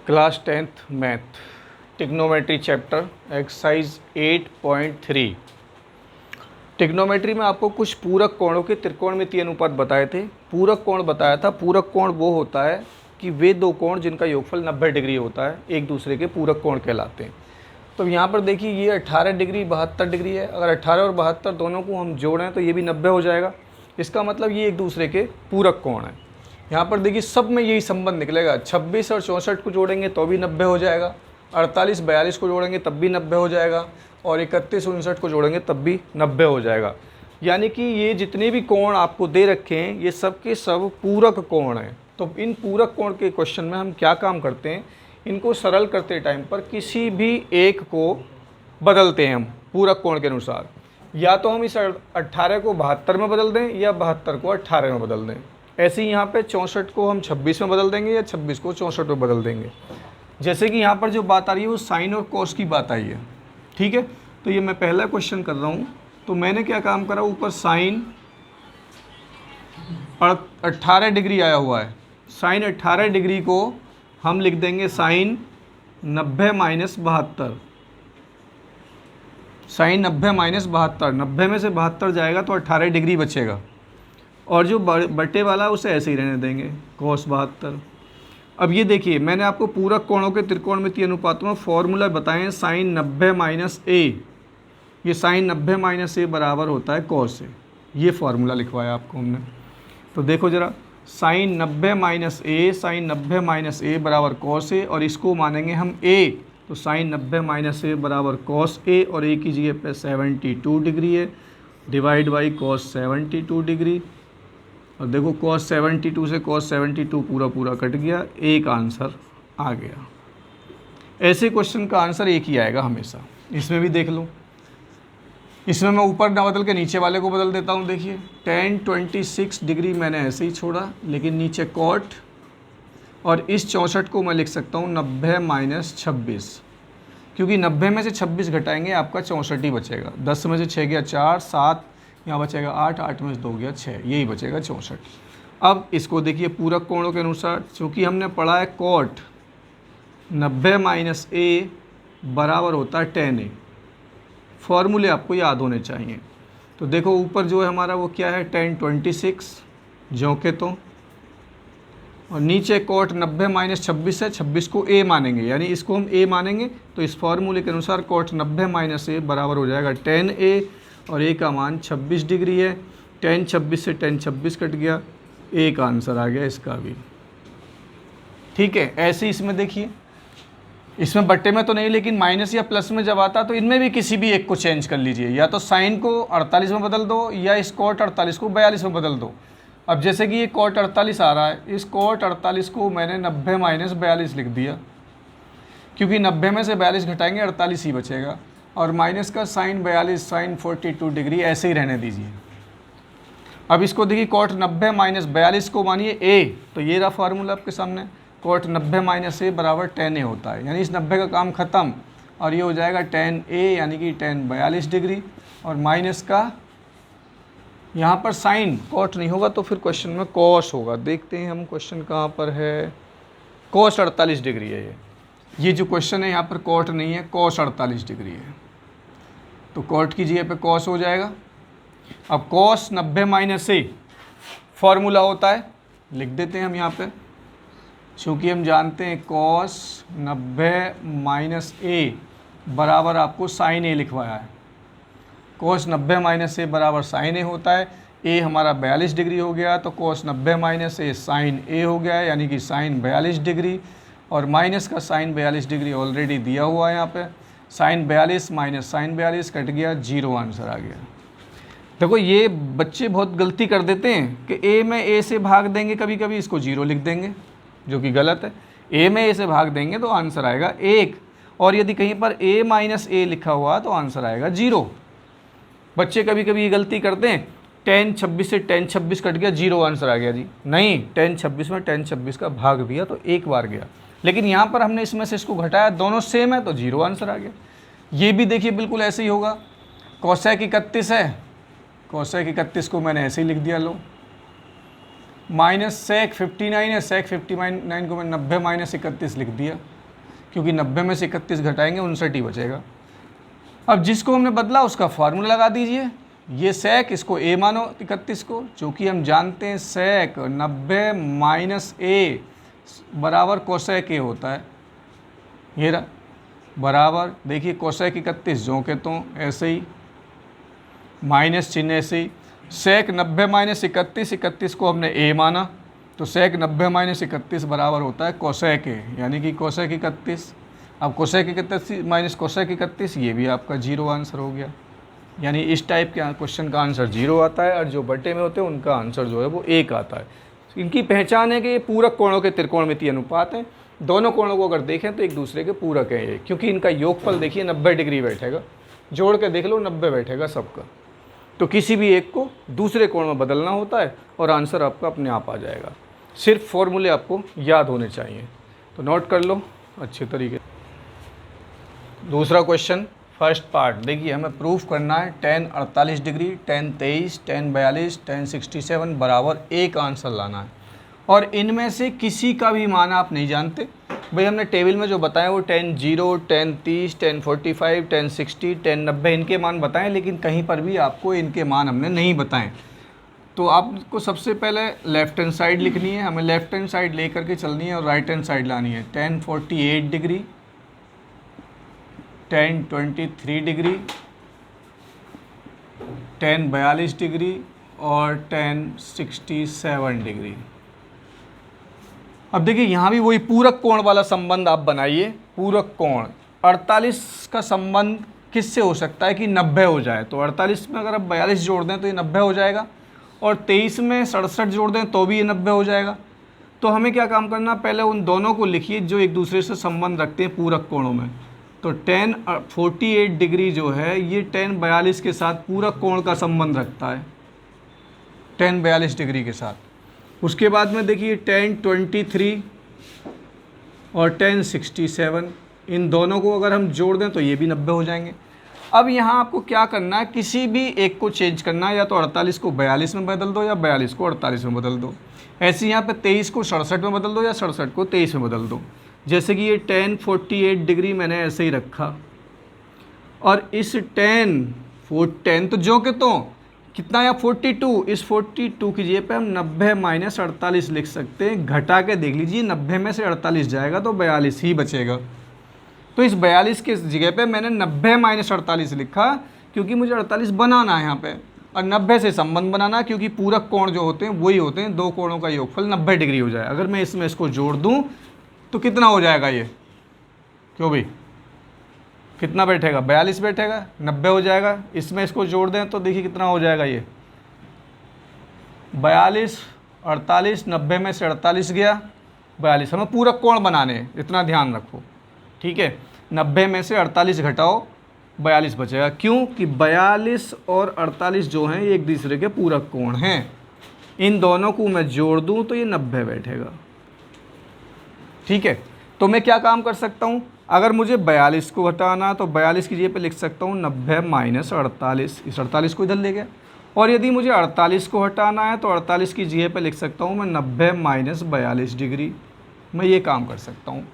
Class 10th math trigonometry chapter exercise 8.3। Trigonometry में आपको कुछ पूरक कोणों के त्रिकोणमितीय अनुपात बताए थे। पूरक कोण बताया था। पूरक कोण वो होता है कि वे दो कोण जिनका योगफल 90 डिग्री होता है एक दूसरे के पूरक कोण कहलाते हैं। तो यहाँ पर देखिए ये 18 डिग्री 72 डिग्री है। अगर 18 और 72 दोनों को हम जोड़ें तो ये भी 90 हो जाएगा। इसका मतलब ये एक दूसरे के पूरक कोण हैं। यहाँ पर देखिए सब में यही संबंध निकलेगा। 26 और 64 को जोड़ेंगे तो भी 90 हो जाएगा, 48 42 को जोड़ेंगे तब भी 90 हो जाएगा, और 31 59 को जोड़ेंगे तब भी 90 हो जाएगा। यानी कि ये जितने भी कोण आपको दे रखे हैं ये सब के सब पूरक कोण हैं। तो इन पूरक कोण के क्वेश्चन में हम क्या काम करते हैं, इनको सरल करते टाइम पर किसी भी एक को बदलते हैं हम पूरक कोण के अनुसार। या तो हम इस 18 को 72 में बदल दें या 72 को 18 में बदल दें। ऐसे ही यहाँ पे 64 को हम 26 में बदल देंगे या 26 को 64 में बदल देंगे। जैसे कि यहाँ पर जो बात आ रही है वो साइन और कॉस की बात आई है, ठीक है। तो ये मैं पहला क्वेश्चन कर रहा हूँ। तो मैंने क्या काम करा, ऊपर साइन 18 डिग्री आया हुआ है। साइन 18 डिग्री को हम लिख देंगे साइन 90 माइनस 72। साइन 90 माइनस 72, 90 में से 72 जाएगा तो 18 डिग्री बचेगा, और जो बटे वाला उसे ऐसे ही रहने देंगे cos 72। अब ये देखिए मैंने आपको पूरक कोणों के त्रिकोणमितीय अनुपातों में फॉर्मूला बताएं। साइन 90 माइनस ए, ये साइन 90 माइनस ए बराबर होता है cos ए। ये फार्मूला लिखवाया आपको हमने। तो देखो ज़रा, साइन 90 माइनस ए, साइन 90 माइनस ए बराबर cos ए, और इसको मानेंगे हम a। तो साइन 90 माइनस ए बराबर cos ए, और a की जगह पे 72 डिग्री है, डिवाइड बाई cos 72 डिग्री। और देखो cos 72 से cos 72 पूरा पूरा कट गया, एक आंसर आ गया। ऐसे क्वेश्चन का आंसर एक ही आएगा हमेशा। इसमें भी देख लो, इसमें मैं ऊपर ना बदल के नीचे वाले को बदल देता हूँ। देखिए tan 26 डिग्री मैंने ऐसे ही छोड़ा, लेकिन नीचे cot, और इस 64 को मैं लिख सकता हूँ 90 माइनस 26, क्योंकि 90 में से 26 घटाएंगे आपका 64 ही बचेगा। 10 में से 6 गया 4, 7 यहाँ बचेगा 8, 8 में से 2 गया 6, यही बचेगा 64। अब इसको देखिए पूरक कोणों के अनुसार, चूँकि हमने पढ़ा है cot 90 माइनस ए बराबर होता है tan ए। फॉर्मूले आपको याद होने चाहिए। तो देखो ऊपर जो है हमारा वो क्या है, tan 26 जो के तो, और नीचे cot 90 माइनस 26 है, 26 को a मानेंगे, यानी इसको हम a मानेंगे। तो इस फॉर्मूले के अनुसार cot 90 माइनस ए बराबर हो जाएगा tan a, और a का मान 26 डिग्री है। tan 26 से tan 26 कट गया, एक आंसर आ गया इसका भी, ठीक है। ऐसे इसमें देखिए, इसमें बट्टे में तो नहीं, लेकिन माइनस या प्लस में जब आता तो इनमें भी किसी भी एक को चेंज कर लीजिए। या तो साइन को 48 में बदल दो, या इस cot 48 को 42 में बदल दो। अब जैसे कि ये cot 48 आ रहा है, इस cot 48 को मैंने 90 माइनस 42 लिख दिया, क्योंकि 90 में से 42 घटाएंगे 48 ही बचेगा, और माइनस का साइन 42, साइन 42 डिग्री ऐसे ही रहने दीजिए। अब इसको देखिए cot 90 माइनस 42 को मानिए a, तो ये रहा फार्मूला आपके सामने। cot 90 माइनस ए बराबर tan ए होता है, यानी इस 90 का काम ख़त्म, और ये हो जाएगा tan ए, यानी कि tan 42 डिग्री, और माइनस का यहाँ पर साइन cot नहीं होगा तो फिर क्वेश्चन में cos होगा। देखते हैं हम क्वेश्चन कहाँ पर है। cos 48 डिग्री है ये जो क्वेश्चन है, यहाँ पर cot नहीं है, cos 48 डिग्री है। तो cot की जगह पे cos हो जाएगा। अब cos 90 माइनस ए फॉर्मूला होता है, लिख देते हैं हम यहाँ पे, चूँकि हम जानते हैं cos 90 माइनस ए बराबर आपको साइन ए लिखवाया है। cos 90 माइनस ए बराबर साइन ए होता है। ए हमारा 42 डिग्री हो गया, तो cos 90 माइनस ए साइन ए हो गया है, यानी कि साइन 42 डिग्री, और माइनस का साइन 42 डिग्री ऑलरेडी दिया हुआ है यहाँ पे। साइन 42 माइनस साइन 42 कट गया, 0 आंसर आ गया। देखो ये बच्चे बहुत गलती कर देते हैं कि ए में ए से भाग देंगे, कभी कभी इसको 0 लिख देंगे, जो कि गलत है। ए में ए से भाग देंगे तो आंसर आएगा 1, और यदि कहीं पर a माइनस ए लिखा हुआ तो आंसर आएगा 0। बच्चे कभी कभी ये गलती करते हैं, tan 26 से tan 26 कट गया, 0 आंसर आ गया जी। नहीं, tan 26 में tan 26 का भाग दिया तो एक बार गया, लेकिन यहाँ पर हमने इसमें से इसको घटाया, दोनों सेम है तो 0 आंसर आ गया। ये भी देखिए बिल्कुल ऐसे ही होगा। cosec 31 है, cosec 31 को मैंने ऐसे ही लिख दिया, लो, माइनस sec 59 है, sec 59 को मैंने 90 माइनस 31 लिख दिया। क्योंकि 90 में से 31 घटाएंगे 59 ही बचेगा। अब जिसको हमने बदला उसका फार्मूला लगा दीजिए, ये सेक, इसको ए मानो 31 को, चूँकि हम जानते हैं सेक 90 माइनस ए बराबर कोसेक ए होता है। ये रहा बराबर, देखिए कोसेक 31 जो के तो ऐसे ही, माइनस चिन्ह ऐसे ही, सेक 90 माइनस 31, 31 को हमने ए माना, तो सेक 90 माइनस 31 बराबर होता है कोसेक ए, यानी कि कोसेक 31। अब कोसेक 31 माइनस कोसेक 31, ये भी आपका 0 आंसर हो गया। यानी इस टाइप के क्वेश्चन का आंसर 0 आता है, और जो बटे में होते हैं उनका आंसर जो है वो 1 आता है। इनकी पहचान है कि ये पूरक कोणों के त्रिकोणमितीय अनुपात हैं। दोनों कोणों को अगर देखें तो एक दूसरे के पूरक हैं ये, क्योंकि इनका योगफल देखिए 90 डिग्री बैठेगा, जोड़ के देख लो 90 बैठेगा सबका। तो किसी भी एक को दूसरे कोण में बदलना होता है और आंसर आपका अपने आप आ जाएगा। सिर्फ फॉर्मूले आपको याद होने चाहिए, तो नोट कर लो अच्छे तरीके। दूसरा क्वेश्चन फर्स्ट पार्ट देखिए, हमें प्रूफ करना है tan 48 degree, tan 23, tan 42, tan 67 बराबर एक आंसर लाना है, और इनमें से किसी का भी मान आप नहीं जानते। भाई हमने टेबल में जो बताया वो tan 0, tan 30, tan 45, tan 60, tan 90 इनके मान बताएं, लेकिन कहीं पर भी आपको इनके मान हमने नहीं बताएं। तो आपको सबसे पहले लेफ्ट हैंड साइड लिखनी है, हमें लेफ्ट हैंड साइड लेकर के चलनी है और राइट हैंड साइड लानी है। tan 48 degree, tan 23 degree, tan 42 degree और tan 67 डिग्री। अब देखिए यहाँ भी वही पूरक कोण वाला संबंध आप बनाइए। पूरक कोण 48 का संबंध किससे हो सकता है कि 90 हो जाए, तो 48 में अगर आप 42 जोड़ दें तो ये 90 हो जाएगा, और 23 में 67 जोड़ दें तो भी ये 90 हो जाएगा। तो हमें क्या काम करना, पहले उन दोनों को लिखिए जो एक दूसरे से संबंध रखते हैं पूरक कोणों में। तो tan 48 डिग्री जो है ये tan 42 के साथ पूरक कोण का संबंध रखता है, tan 42 डिग्री के साथ। उसके बाद में देखिए tan 23 और tan 67, इन दोनों को अगर हम जोड़ दें तो ये भी 90 हो जाएंगे। अब यहाँ आपको क्या करना है, किसी भी एक को चेंज करना है, या तो 48 को 42 में बदल दो या 42 को 48 में बदल दो। ऐसे यहाँ पे 23 को 67 में बदल दो या 67 को 23 में बदल दो। जैसे कि ये tan 48 डिग्री मैंने ऐसे ही रखा, और इस tan तो जो के तो कितना या 42, इस 42 की जगह पे हम 90 माइनस 48 लिख सकते हैं। घटा के देख लीजिए, 90 में से 48 जाएगा तो 42 ही बचेगा। तो इस 42 के जगह पे मैंने 90 माइनस 48 लिखा, क्योंकि मुझे 48 बनाना है यहाँ पे, और 90 से संबंध बनाना, क्योंकि पूरक कोण जो होते हैं वही होते हैं, दो कोणों का योगफल 90 डिग्री हो जाए। अगर मैं इसमें इसको जोड़ दूँ तो कितना हो जाएगा ये, क्यों भाई कितना बैठेगा, 42 बैठेगा, 90 हो जाएगा। इसमें इसको जोड़ दें तो देखिए कितना हो जाएगा ये 42, 48, 90 में से 48 गया 42। हमें पूरक कोण बनाने हैं, इतना ध्यान रखो, ठीक है। 90 में से 48 घटाओ 42 बचेगा, क्यों कि 42 और 48 जो हैं ये एक दूसरे के पूरक कोण हैं। इन दोनों को मैं जोड़ दूं तो ये 90 बैठेगा, ठीक है। तो मैं क्या काम कर सकता हूँ, अगर मुझे 42 को हटाना तो 42 की जगह पे लिख सकता हूँ 90 माइनस 48, इस 48 को इधर ले गया। और यदि मुझे 48 को हटाना है तो 48 की जगह पे लिख सकता हूँ मैं 90 माइनस 42 डिग्री। मैं ये काम कर सकता हूँ।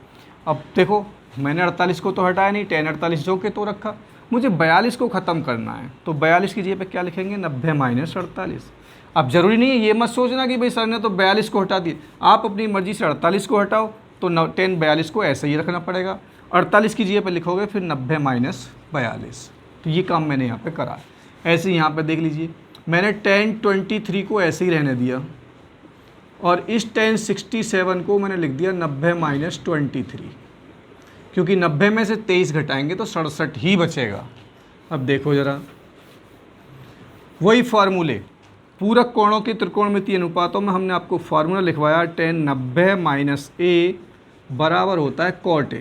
अब देखो मैंने 48 को तो हटाया नहीं, tan 48 जो के तो रखा, मुझे 42 को ख़त्म करना है, तो 42 की जगह पे क्या लिखेंगे 90 माइनस 48। अब ज़रूरी नहीं है ये मत सोचना कि भाई सर ने तो 42 को हटा दिया, आप अपनी मर्ज़ी से 48 को हटाओ, तो tan 42 को ऐसे ही रखना पड़ेगा। 48 की जगह पे लिखोगे फिर 90 माइनस 42। तो ये काम मैंने यहाँ पे करा। ऐसे यहाँ पे देख लीजिए, मैंने tan 23 को ऐसे ही रहने दिया, और इस tan 67 को मैंने लिख दिया 90 माइनस 23, क्योंकि 90 में से 23 घटाएंगे तो 67 ही बचेगा। अब देखो ज़रा, वही फार्मूले पूरक कोणों के त्रिकोणमितीय अनुपातों में हमने आपको फार्मूला लिखवाया, tan 90 माइनस a बराबर होता है cot a।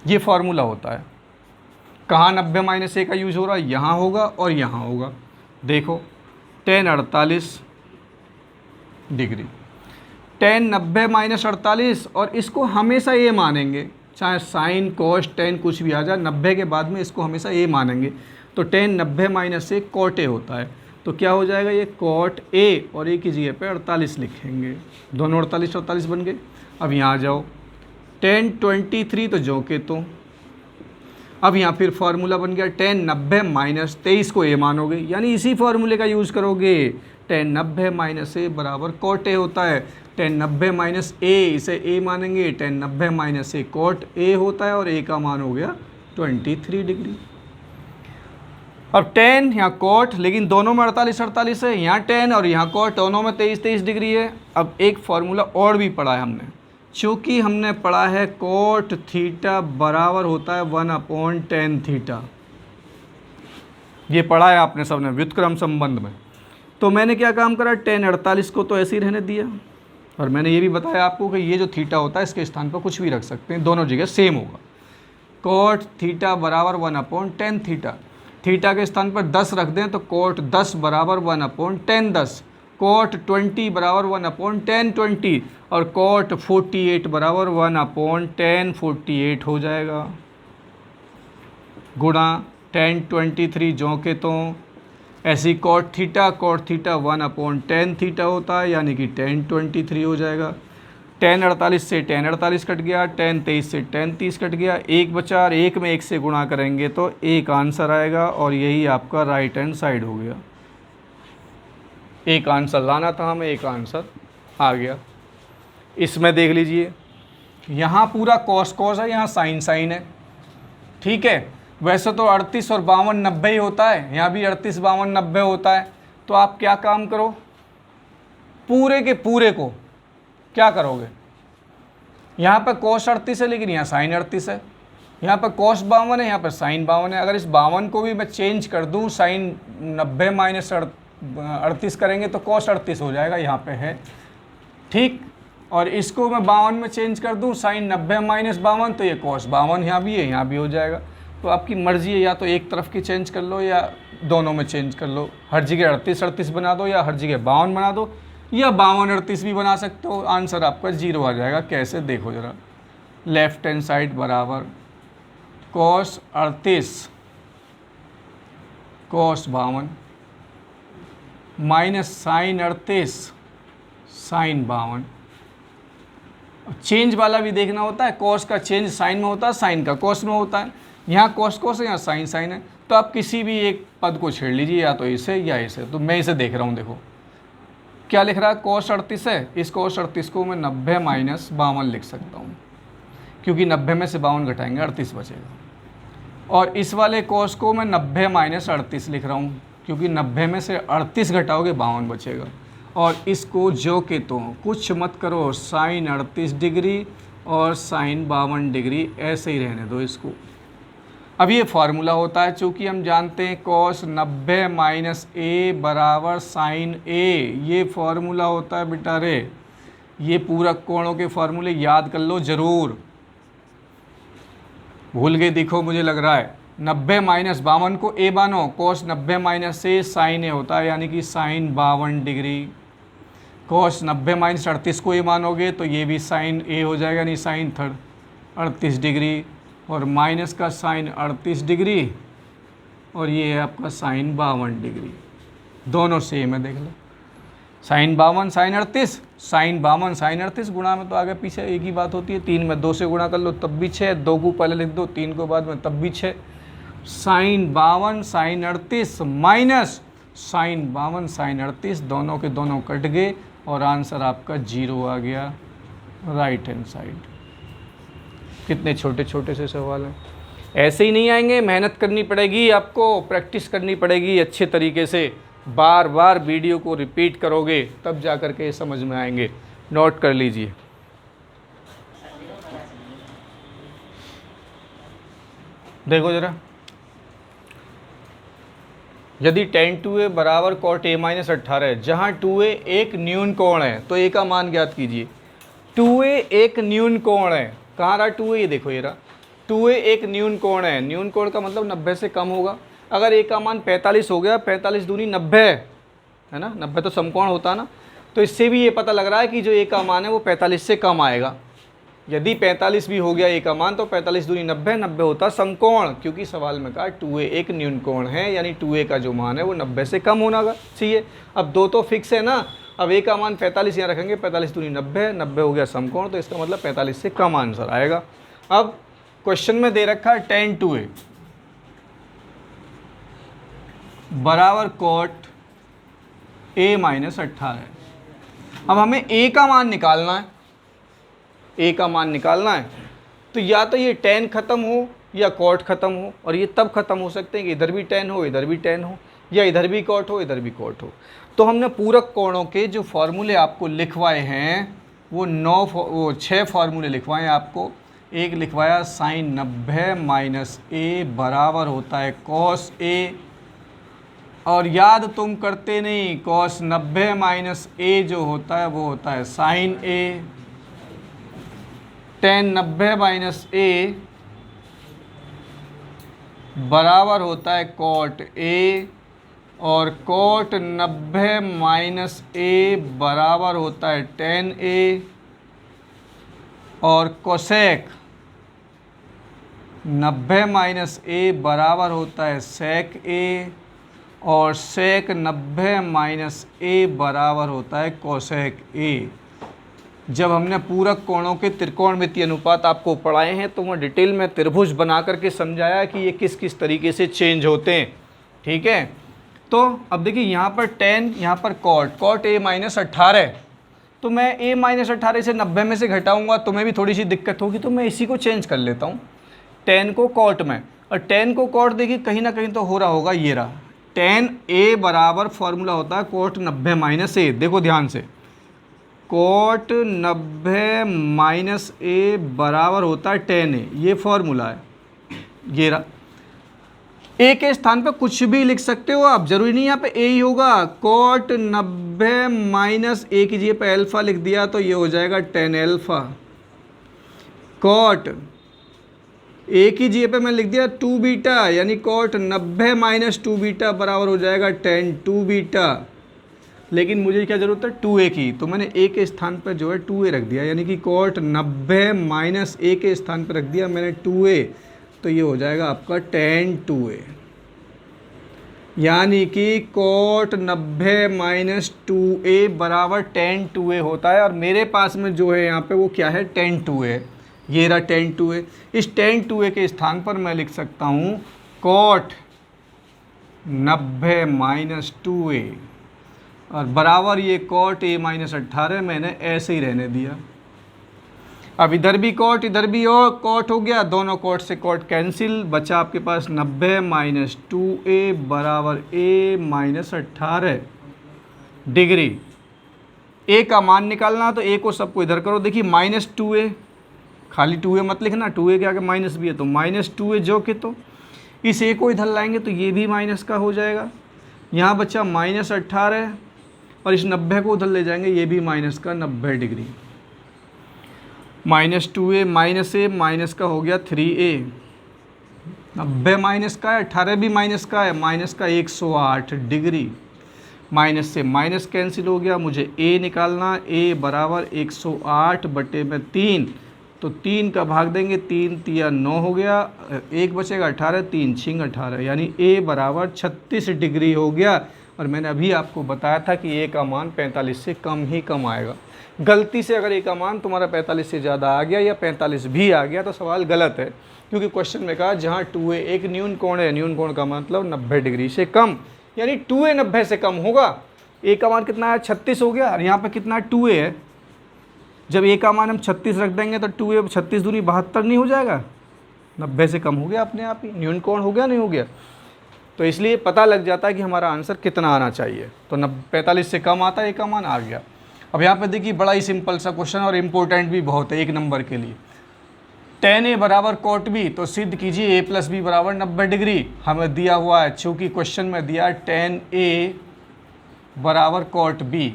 ये फार्मूला होता है। कहाँ 90 माइनस a का यूज हो रहा है, यहाँ होगा और यहाँ होगा। देखो tan 48 डिग्री, tan 90 माइनस 48, और इसको हमेशा a मानेंगे, चाहे साइन कोस tan कुछ भी आ जाए, 90 के बाद में इसको हमेशा a मानेंगे। तो tan 90 minus a cot a होता है। तो क्या हो जाएगा ये cot a, और a की जगह पे 48 लिखेंगे, दोनों 48 48 बन गए। अब यहाँ जाओ, tan 23 तो जो के तो। अब यहाँ फिर फार्मूला बन गया tan 90 माइनस 23 को a मानोगे, यानी इसी फार्मूले का यूज़ करोगे। tan 90 माइनस a बराबर cot a होता है। tan 90 माइनस a इसे a मानेंगे, tan 90 minus a cot a होता है और a का मान हो गया 23 डिग्री। अब tan यहाँ cot, लेकिन दोनों में 48 है, यहाँ tan और यहाँ cot दोनों में 23 डिग्री है। अब एक फार्मूला और भी पढ़ा है हमने, चूँकि हमने पढ़ा है cot थीटा बराबर होता है 1/tan थीटा, ये पढ़ा है आपने सबने व्युत्क्रम संबंध में। तो मैंने क्या काम करा, tan 48 को तो ऐसे ही रहने दिया, और मैंने ये भी बताया आपको कि ये जो थीटा होता है इसके स्थान पर कुछ भी रख सकते हैं, दोनों जगह सेम होगा। cot थीटा बराबर 1/tan थीटा, थीटा के स्थान पर 10 रख दें तो cot 10 बराबर 1/tan 10, cot 20 बराबर 1/tan 20 और cot 48 बराबर 1/tan 48 हो जाएगा। गुणा tan 23 जो के तो ऐसी cot थीटा 1/tan थीटा होता है, यानी कि tan 23 हो जाएगा। tan 48 से tan 48 कट गया, tan 23 से tan 30 कट गया, एक बचा और एक में एक से गुणा करेंगे तो एक आंसर आएगा, और यही आपका राइट हैंड साइड हो गया। एक आंसर लाना था हमें, एक आंसर आ गया। इसमें देख लीजिए, यहाँ पूरा कॉस कॉस है, यहाँ साइन साइन है, ठीक है। वैसे तो 38 और 52 90 ही होता है, यहाँ भी 38 52 90 होता है। तो आप क्या काम करो, पूरे के पूरे को क्या करोगे, यहाँ पर cos 38 है लेकिन यहाँ साइन 38 है, यहाँ पर cos 52 है, यहाँ पर साइन 52 है। अगर इस 52 को भी मैं चेंज कर दूँ, साइन 90 माइनस 38 करेंगे तो cos 38 हो जाएगा, यहाँ पे है, ठीक। और इसको मैं 52 में चेंज कर दूँ, साइन 90 माइनस 52, तो ये cos 52 यहाँ भी है, यहाँ भी हो जाएगा। तो आपकी मर्ज़ी है, या तो एक तरफ की चेंज कर लो या दोनों में चेंज कर लो। हर जगह 38 बना दो या हर जगह 52 बना दो, या 52 38 भी बना सकते हो। आंसर आपका 0 आ जाएगा। कैसे, देखो ज़रा, लेफ्ट हैंड साइड बराबर cos 38 cos 52 minus sine 38 sine 52। Change वाला भी देखना होता है, cos का चेंज साइन में होता है, साइन का cos में होता है। यहाँ cos cos है, यहाँ साइन साइन है, तो आप किसी भी एक पद को छेड़ लीजिए, या तो इसे या इसे। तो मैं इसे देख रहा हूँ, देखो क्या लिख रहा है, cos 38 है, इस cos 38 को मैं 90 माइनस 52 लिख सकता हूँ, क्योंकि 90 में से 52 घटाएंगे 38 बचेगा। और इस वाले cos को मैं 90 माइनस 38 लिख रहा हूँ, क्योंकि 90 में से 38 घटाओगे 52 बचेगा। और इसको जो के तो कुछ मत करो, साइन 38 डिग्री और साइन 52 डिग्री ऐसे ही रहने दो इसको। अब ये फार्मूला होता है, चूँकि हम जानते हैं cos 90 माइनस a बराबर साइन a, ये फार्मूला होता है बेटा रे। ये पूरक कोणों के फार्मूले याद कर लो ज़रूर, भूल गए देखो मुझे लग रहा है। 90 माइनस 52 को a मानो, cos 90 minus a sine a होता है, यानी कि साइन 52 डिग्री। cos 90 माइनस 38 को a मानोगे तो ये भी साइन a हो जाएगा, यानी साइन 38 डिग्री, और माइनस का साइन 38 डिग्री, और ये है आपका साइन 52 डिग्री। दोनों सेम है, देख लो, साइन 52 साइन 38, साइन 52 साइन 38। गुणा में तो आगे पीछे एक ही बात होती है, 3 में 2 से गुणा कर लो तब भी 6, 2 को पहले लिख दो 3 को बाद में तब भी 6। Sine 52 sine 38 minus sine 52 sine 38, दोनों के दोनों कट गए और आंसर आपका 0 आ गया, राइट हैंड साइड। कितने छोटे छोटे से सवाल हैं, ऐसे ही नहीं आएंगे, मेहनत करनी पड़ेगी आपको, प्रैक्टिस करनी पड़ेगी अच्छे तरीके से। बार बार वीडियो को रिपीट करोगे तब जा कर के समझ में आएंगे। नोट कर लीजिए, देखो ज़रा, यदि tan 2a बराबर cot a माइनस 18 है, जहाँ 2a एक न्यून कोण है तो a का मान ज्ञात कीजिए। 2a एक न्यून कोण है, कहाँ रहा 2a, ये देखो ये रहा 2a एक न्यून कोण है। न्यून कोण का मतलब 90 से कम होगा। अगर a का मान 45 हो गया, 45 दूनी 90 है ना, 90 तो समकोण होता है ना, तो इससे भी ये पता लग रहा है कि जो a का मान है वो 45 से कम आएगा। यदि 45 भी हो गया a का मान तो 45 दूनी 90, 90 होता समकोण, क्योंकि सवाल में कहा 2a एक न्यून कोण है, यानी 2a का जो मान है वो 90 से कम होना चाहिए। अब दो तो फिक्स है ना, अब ए का मान 45 यहाँ रखेंगे, 45 दूनी 90, 90 हो गया समकोण, तो इसका मतलब 45 से कम आंसर आएगा। अब क्वेश्चन में दे रखा है tan 2a बराबर cot a माइनस 18। अब हमें a का मान निकालना है, a का मान निकालना है, तो या तो ये tan खत्म हो या cot खत्म हो, और ये तब खत्म हो सकते हैं कि इधर भी tan हो इधर भी tan हो, या इधर भी cot हो इधर भी cot हो। तो हमने पूरक कोणों के जो फॉर्मूले आपको लिखवाए हैं वो 6 फार्मूले लिखवाए आपको। एक लिखवाया साइन 90 माइनस ए बराबर होता है कॉस ए, और याद तुम करते नहीं, कॉस 90 माइनस ए जो होता है वो होता है साइन ए, टेन 90 माइनस ए बराबर होता है कॉट ए, और कॉट 90 माइनस ए बराबर होता है टेन ए, और कोसेक 90 माइनस ए बराबर होता है सेक ए, और सेक 90 माइनस ए बराबर होता है कोसेक ए। जब हमने पूरक कोणों के त्रिकोणमितीय अनुपात आपको पढ़ाए हैं तो वह डिटेल में त्रिभुज बना करके समझाया कि ये किस किस तरीके से चेंज होते हैं, ठीक है। तो अब देखिए यहाँ पर tan, यहाँ पर cot a माइनस 18, तो मैं a माइनस 18 से 90 में से घटाऊंगा, तुम्हें भी थोड़ी सी दिक्कत होगी, तो मैं इसी को चेंज कर लेता हूँ, tan को cot में, और tan को cot देखिए कहीं ना कहीं तो हो रहा होगा, ये रहा tan a बराबर फॉर्मूला होता है cot 90 माइनस ए। देखो ध्यान से, cot 90 माइनस ए बराबर होता है tan a, ये फॉर्मूला है, ये रहा। ए के स्थान पे कुछ भी लिख सकते हो आप, जरूरी नहीं यहाँ पे ए ही होगा। cot 90 माइनस ए की जगह पे अल्फा लिख दिया तो ये हो जाएगा tan अल्फा। cot ए की जगह पे मैं लिख दिया 2 बीटा, यानी cot 90 माइनस 2 बीटा बराबर हो जाएगा tan 2 बीटा। लेकिन मुझे क्या ज़रूरत है 2a की, तो मैंने a के स्थान पर जो है 2a रख दिया, यानी कि cot 90 माइनस a के स्थान पर रख दिया मैंने 2a, तो ये हो जाएगा आपका tan 2a, यानी कि cot 90 माइनस 2a बराबर tan 2a होता है। और मेरे पास में जो है यहाँ पे वो क्या है tan 2a, ये रहा tan 2a। इस tan 2a के स्थान पर मैं लिख सकता हूँ cot 90 माइनस 2a, और बराबर ये cot a माइनस 18 मैंने ऐसे ही रहने दिया। अब इधर भी cot इधर भी cot हो गया, दोनों cot से cot कैंसिल, बचा आपके पास 90 माइनस 2a बराबर a माइनस 18 डिग्री। a का मान निकालना तो a को सबको इधर करो, देखिए माइनस 2a, खाली 2a मत लिखना, 2a के आगे माइनस भी है तो माइनस 2a जो कि, तो इस a को इधर लाएंगे तो ये भी माइनस का हो जाएगा। यहाँ बचा माइनस 18, और इस 90 को उधर ले जाएंगे, ये भी माइनस का 90 degree. Minus 2a minus a minus का हो गया 3a, 90 माइनस का है, 18 भी माइनस का है, माइनस का 108 डिग्री। माइनस से माइनस कैंसिल हो गया, मुझे a निकालना, a बराबर 108 बटे में 3, तो 3 का भाग देंगे, 3 तिया 9 हो गया, एक बचेगा 18, 3 छिंग 18, यानी a बराबर 36 डिग्री हो गया। और मैंने अभी आपको बताया था कि a का मान 45 से कम ही कम आएगा। गलती से अगर a का मान तुम्हारा 45 से ज़्यादा आ गया या 45 भी आ गया तो सवाल गलत है, क्योंकि क्वेश्चन में कहा जहाँ 2a एक न्यून कोण है, न्यून कोण का मतलब 90 डिग्री से कम, यानी 2a 90 से कम होगा। a का मान कितना है 36 हो गया, और यहाँ पे कितना है 2a है। जब a का मान हम 36 रख देंगे तो 2a 36 दूनी 72 नहीं हो जाएगा, 90 से कम हो गया अपने आप ही, न्यून कोण हो गया नहीं हो गया। तो इसलिए पता लग जाता है कि हमारा आंसर कितना आना चाहिए, तो 45 से कम आता है, a का मान आ गया। अब यहाँ पे देखिए बड़ा ही सिंपल सा क्वेश्चन और इम्पोर्टेंट भी बहुत है, 1 नंबर के लिए। tan a बराबर cot b, तो सिद्ध कीजिए a प्लस बी बराबर 90 डिग्री। हमें दिया हुआ है, चूँकि क्वेश्चन में दिया tan a बराबर cot b,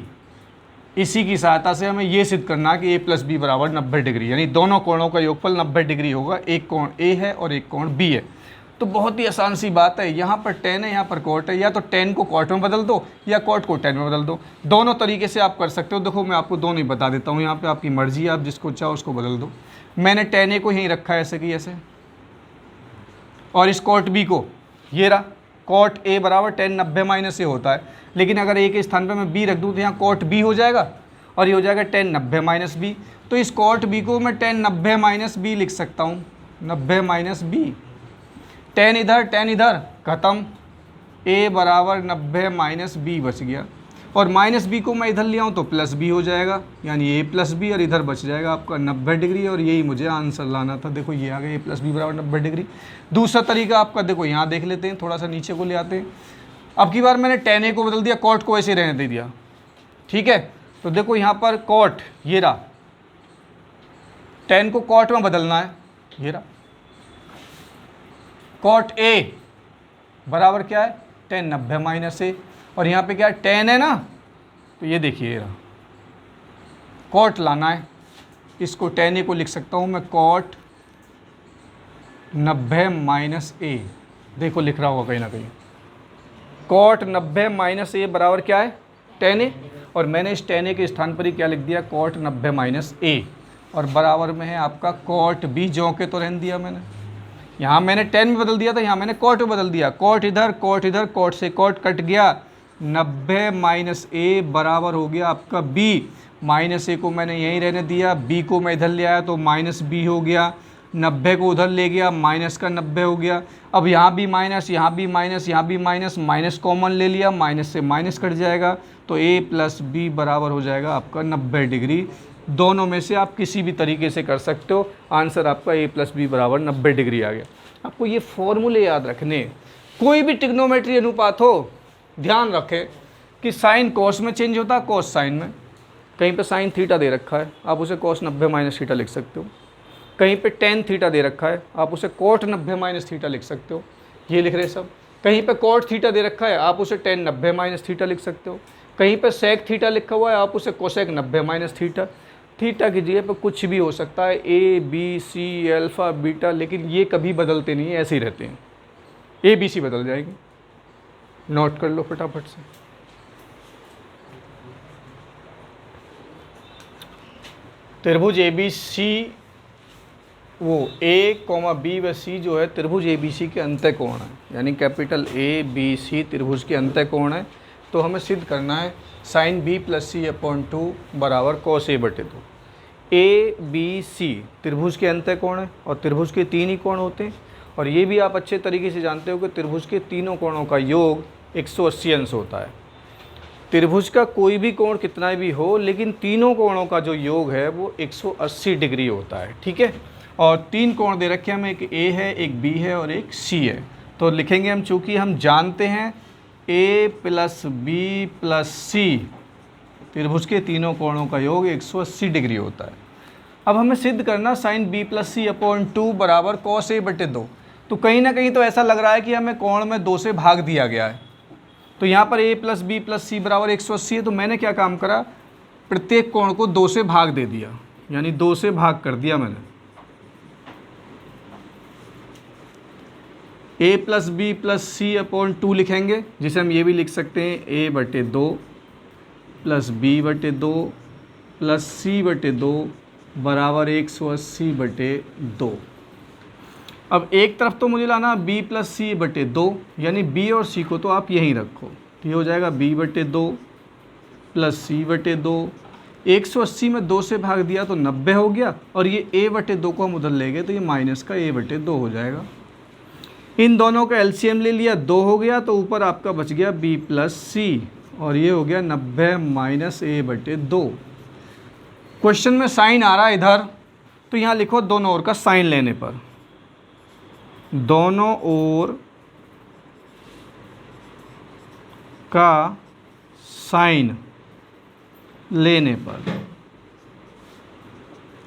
इसी की सहायता से हमें ये सिद्ध करना है कि a प्लस बी बराबर 90 डिग्री, यानी दोनों कोणों का योगफल 90 डिग्री होगा। एक कोण a है और एक कोण b है, तो बहुत ही आसान सी बात है। यहाँ पर tan है, यहाँ पर cot है, या तो tan को cot में बदल दो या cot को tan में बदल दो, दोनों तरीके से आप कर सकते हो। देखो मैं आपको दोनों ही बता देता हूँ, यहाँ पे आपकी मर्जी है, आप जिसको चाहो उसको बदल दो। मैंने tan a को यहीं रखा है ऐसे कि ऐसे, और इस cot b को ये रहा, कॉट ए बराबर टेन 90 माइनस ए होता है, लेकिन अगर ए के स्थान पे मैं बी रख दूँ तो यहाँ कॉट बी हो जाएगा और ये हो जाएगा टेन 90 माइनस बी। तो इस कॉट बी को मैं टेन 90 माइनस बी लिख सकता हूँ, 90 माइनस बी, टेन इधर खत्म, ए बराबर 90 माइनस बी बच गया, और माइनस बी को मैं इधर ले आऊँ तो प्लस बी हो जाएगा, यानी ए प्लस बी, और इधर बच जाएगा आपका 90 डिग्री, और यही मुझे आंसर लाना था। देखो ये आ गया, ए प्लस बी बराबर 90 डिग्री। दूसरा तरीका आपका देखो यहाँ देख लेते हैं, थोड़ा सा नीचे को ले आते हैं। अब की बार मैंने टेन ए को बदल दिया, कॉट को ऐसे रहने दे दिया, ठीक है। तो देखो यहाँ पर कॉट ये रहा, टेन को कॉट में बदलना है, ये रहा, कॉट ए बराबर क्या है, टेन 90 माइनस ए, और यहाँ पे क्या है, टेन है ना, तो ये देखिए रहा, कॉट लाना है, इसको टेन ए को लिख सकता हूँ मैं कॉट 90 माइनस ए, देखो लिख रहा होगा कहीं ना कहीं, कॉट 90 माइनस ए बराबर क्या है, टेन ए, और मैंने इस टेन ए के स्थान पर ही क्या लिख दिया, कॉट 90 माइनस ए, और बराबर में है आपका कॉट बी, जो के तो रहने दिया मैंने, यहाँ मैंने टेन में बदल दिया था, यहाँ मैंने कॉट में बदल दिया, कॉट इधर, कॉट से कॉट कट गया, 90 माइनस ए बराबर हो गया आपका बी, माइनस ए को मैंने यहीं रहने दिया, बी को मैं इधर ले आया तो माइनस बी हो गया, 90 को उधर ले गया, माइनस का 90 हो गया। अब यहाँ भी माइनस, यहाँ भी माइनस, यहाँ भी माइनस, माइनस कॉमन ले लिया, माइनस से माइनस कट जाएगा, तो ए प्लस बी बराबर हो जाएगा आपका 90 डिग्री। दोनों में से आप किसी भी तरीके से कर सकते हो, आंसर आपका ए प्लस बी बराबर 90 डिग्री आ गया। आपको ये फॉर्मूले याद रखने, कोई भी ट्रिग्नोमेट्री अनुपात हो, ध्यान रखें कि साइन कॉस में चेंज होता है, कॉस साइन में, कहीं पे साइन थीटा दे रखा है, आप उसे कॉस 90 माइनस थीटा लिख सकते हो, कहीं पे टेन थीटा दे रखा है, आप उसे कोट 90 माइनस थीटा लिख सकते हो, ये लिख रहे सब। कहीं पे कोट थीटा दे रखा है, आप उसे टेन 90 माइनस थीटा लिख सकते हो, कहीं पे सेक थीटा लिखा हुआ है, आप उसे कोसेक 90 माइनस थीटा। थीटा की जगह पर कुछ भी हो सकता है, A B C alpha beta, लेकिन ये कभी बदलते नहीं है, ऐसे ही रहते हैं, ए बी सी बदल जाएगी, नोट कर लो फटाफट से। त्रिभुज ए बी सी, वो ए कॉमा बी व सी जो है त्रिभुज ए बी सी के अंतः कोण है, यानी कैपिटल ए बी सी त्रिभुज के अंतः कोण है। तो हमें सिद्ध करना है साइन बी प्लस सी अपॉन 2 बराबर कॉस ए बटे 2। ए बी सी त्रिभुज के अंतः कोण है, और त्रिभुज के तीन ही कोण होते हैं, और ये भी आप अच्छे तरीके से जानते हो कि त्रिभुज के तीनों कोणों का योग 180 अंश होता है। त्रिभुज का कोई भी कोण कितना भी हो, लेकिन तीनों कोणों का जो योग है वो 180 डिग्री होता है, ठीक है। और तीन कोण दे रखे हैं हमें, एक ए है, एक बी है और एक सी है। तो लिखेंगे हम, चूँकि हम जानते हैं ए प्लस बी प्लस सी त्रिभुज के तीनों कोणों का योग 180 डिग्री होता है। अब हमें सिद्ध करना साइन बी प्लस सी अपॉन 2 बराबर कॉस ए बटे 2। तो कहीं ना कहीं तो ऐसा लग रहा है कि हमें कोण में 2 से भाग दिया गया है। तो यहाँ पर ए प्लस बी प्लस सी बराबर 180 है, तो मैंने क्या काम करा, प्रत्येक कोण को 2 से भाग दे दिया, यानी 2 से भाग कर दिया मैंने। ए प्लस बी प्लस सी अपॉन 2 लिखेंगे, जिसे हम ये भी लिख सकते हैं ए बटे 2 प्लस बी बटे 2 प्लस सी बटे 2 बराबर 180 बटे 2। अब एक तरफ तो मुझे लाना b प्लस सी बटे 2, यानी b और c को तो आप यहीं रखो, तो ये हो जाएगा b बटे 2 प्लस c बटे 2। 180 में 2 से भाग दिया तो 90 हो गया, और ये a बटे 2 को हम उधर ले गए तो ये माइनस का a बटे 2 हो जाएगा। इन दोनों का एलसीएम ले लिया, 2 हो गया, तो ऊपर आपका बच गया b प्लस सी, और ये हो गया 90 माइनस a बटे 2। क्वेश्चन में साइन आ रहा है इधर, तो यहाँ लिखो दोनों ओर का साइन लेने पर, दोनों ओर का साइन लेने पर,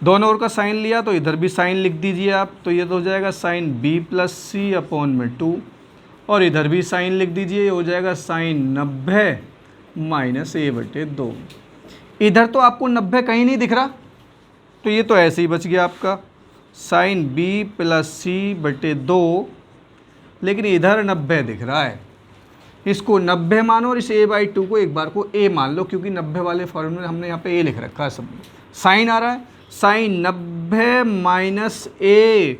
दोनों ओर का साइन लिया तो इधर भी साइन लिख दीजिए आप, तो ये तो हो जाएगा साइन b प्लस सी अपॉन में 2, और इधर भी साइन लिख दीजिए, ये हो जाएगा साइन 90 माइनस a बटे 2। इधर तो आपको 90 कहीं नहीं दिख रहा, तो ये तो ऐसे ही बच गया आपका साइन b प्लस सी बटे 2, लेकिन इधर 90 दिख रहा है, इसको 90 मानो और इस a बाई 2 को एक बार को a मान लो, क्योंकि 90 वाले फॉर्मूले में हमने यहाँ पे a लिख रखा है सब। साइन आ रहा है, sine 90 minus a,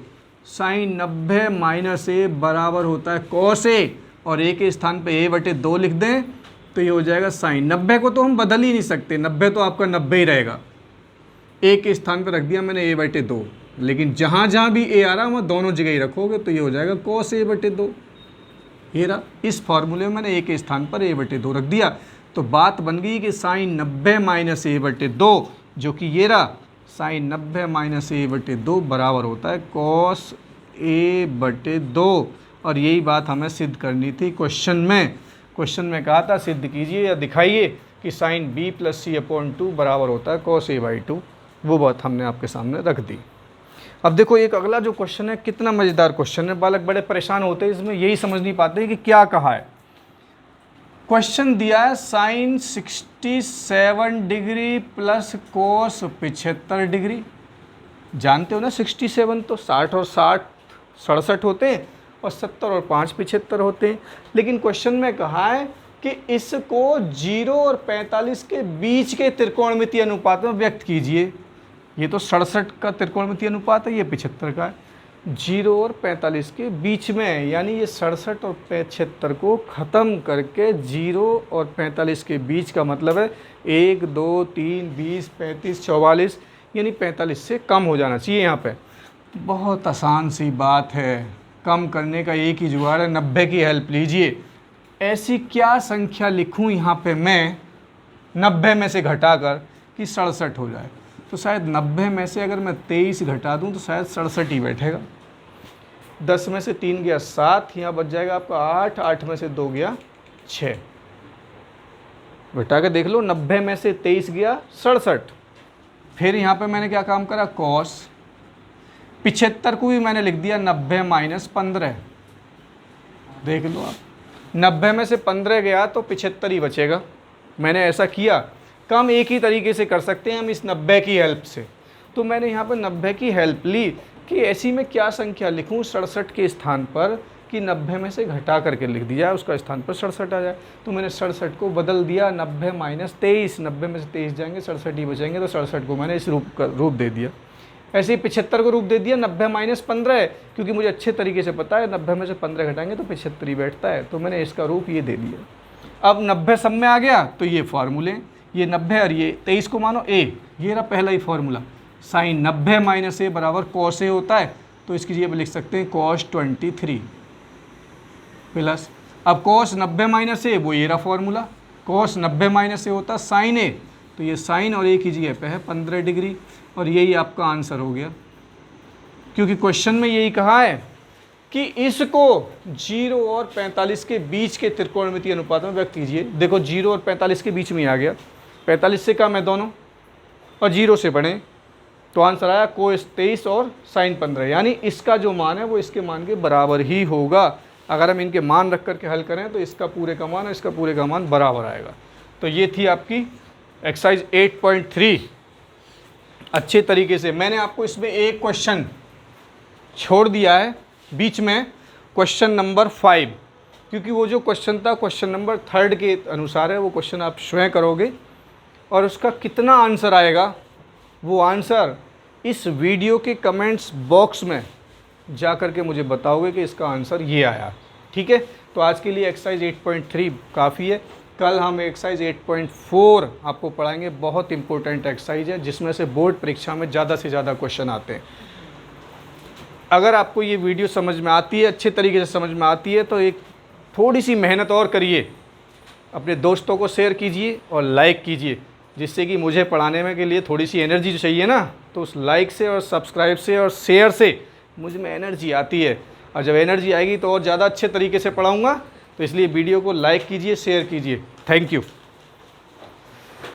sine 90 minus a बराबर होता है कॉस a। और a के स्थान पे a/2 लिख दें तो ये हो जाएगा साइन। 90 को तो हम बदल ही नहीं सकते, 90 तो आपका 90 ही रहेगा। a के स्थान पे रख दिया मैंने a/2, लेकिन जहाँ जहाँ भी a आ रहा है वहाँ दोनों जगह ही रखोगे तो ये हो जाएगा cos a/2। ये रहा, इस फार्मूले में मैंने a के स्थान पर a/2 रख दिया। तो बात बन गई कि साइन 90 माइनस a/2, जो कि ये रहा साइन 90 माइनस a/2 बराबर होता है cos a/2। और यही बात हमें सिद्ध करनी थी क्वेश्चन में। क्वेश्चन में कहा था सिद्ध कीजिए या दिखाइए कि साइन b प्लस c/2 बराबर होता है cos a/2। वो बात हमने आपके सामने रख दी। अब देखो एक अगला जो क्वेश्चन है, कितना मज़ेदार क्वेश्चन है। बालक बड़े परेशान होते हैं इसमें, यही समझ नहीं पाते कि क्या कहा है। क्वेश्चन दिया है sine 67 degree plus cos 75 degree. जानते हो ना 67 तो 60 और 60 67 होते हैं और 70 और 5 75 होते हैं। लेकिन क्वेश्चन में कहा है कि इसको 0 और 45 के बीच के त्रिकोणमितीय अनुपात में व्यक्त कीजिए। ये तो 67 का त्रिकोणमितीय अनुपात है, ये 75 का है। 0 और 45 के बीच में, यानी ये 67 और 75 को ख़त्म करके 0 और 45 के बीच का मतलब है 1 2 3 20 35 44, यानी 45 से कम हो जाना चाहिए। यहाँ पे बहुत आसान सी बात है, कम करने का एक ही जुगाड़ है, 90 की हेल्प लीजिए। ऐसी क्या संख्या लिखूँ यहाँ पे मैं 90 में से घटाकर कि 67 हो जाए। तो शायद 90 में से अगर मैं 23 घटा दूं तो शायद 67 ही बैठेगा। 10 में से 3 गया 7, यहाँ बच जाएगा आपका 8, 8 में से 2 गया 6। घटा के देख लो, 90 में से 23 गया 67। फिर यहाँ पे मैंने क्या काम करा, कॉस 75 को भी मैंने लिख दिया 90 माइनस 15। देख लो आप, 90 में से 15 गया तो 75 ही बचेगा। मैंने ऐसा किया। काम एक ही तरीके से कर सकते हैं हम इस 90 की हेल्प से। तो मैंने यहाँ पर 90 की हेल्प ली कि ऐसी में क्या संख्या लिखूँ 67 के स्थान पर कि 90 में से घटा करके लिख दिया जाए, उसका स्थान पर 67 आ जाए। तो मैंने 67 को बदल दिया 90 माइनस 23। 90 में से 23 जाएंगे 67 ही बचेंगे, तो 67 को मैंने इस रूप दे दिया। ऐसे ही 75 को रूप दे दिया 90 माइनस 15, क्योंकि मुझे अच्छे तरीके से पता है 90 में से 15 घटाएंगे तो 75 ही बैठता है। तो मैंने इसका रूप ये दे दिया। अब 90 सब में आ गया तो ये फार्मूले, ये 90 और ये 23 को मानो a, ये रहा पहला ही फार्मूला। साइन 90 माइनस a बराबर कॉस a होता है, तो इसकी जगह लिख सकते हैं cos 23 प्लस, अब cos 90 माइनस a, वो ये रहा फार्मूला, cos 90 माइनस a होता है साइन a, तो ये साइन और a की जगह पे है 15 डिग्री, और यही आपका आंसर हो गया। क्योंकि क्वेश्चन में यही कहा है कि इसको 0 और 45 के बीच के त्रिकोणमितीय अनुपात में व्यक्त कीजिए। देखो 0 और 45 के बीच में आ गया, 45 से कम है दोनों और 0 से बड़े, तो आंसर आया कोस 23 और साइन 15, यानी इसका जो मान है वो इसके मान के बराबर ही होगा। अगर हम इनके मान रख करके हल करें तो इसका पूरे का मान और इसका पूरे का मान बराबर आएगा। तो ये थी आपकी एक्सरसाइज 8.3। अच्छे तरीके से मैंने आपको इसमें एक क्वेश्चन छोड़ दिया है बीच में, क्वेश्चन नंबर 5, क्योंकि वो जो क्वेश्चन था क्वेश्चन नंबर 3 के अनुसार है। वो क्वेश्चन आप स्वयं करोगे और उसका कितना आंसर आएगा वो आंसर इस वीडियो के कमेंट्स बॉक्स में जा कर के मुझे बताओगे कि इसका आंसर ये आया। ठीक है, तो आज के लिए एक्सरसाइज 8.3 काफ़ी है। कल हम एक्सरसाइज 8.4 आपको पढ़ाएंगे। बहुत इंपॉर्टेंट एक्सरसाइज है जिसमें से बोर्ड परीक्षा में ज़्यादा से ज़्यादा क्वेश्चन आते हैं। अगर आपको ये वीडियो समझ में आती है, अच्छे तरीके से समझ में आती है, तो एक थोड़ी सी मेहनत और करिए, अपने दोस्तों को शेयर कीजिए और लाइक कीजिए, जिससे कि मुझे पढ़ाने में के लिए थोड़ी सी एनर्जी जो चाहिए ना, तो उस लाइक से और सब्सक्राइब से और शेयर से मुझ में एनर्जी आती है। और जब एनर्जी आएगी तो और ज़्यादा अच्छे तरीके से पढ़ाऊँगा। तो इसलिए वीडियो को लाइक कीजिए, शेयर कीजिए। Thank you.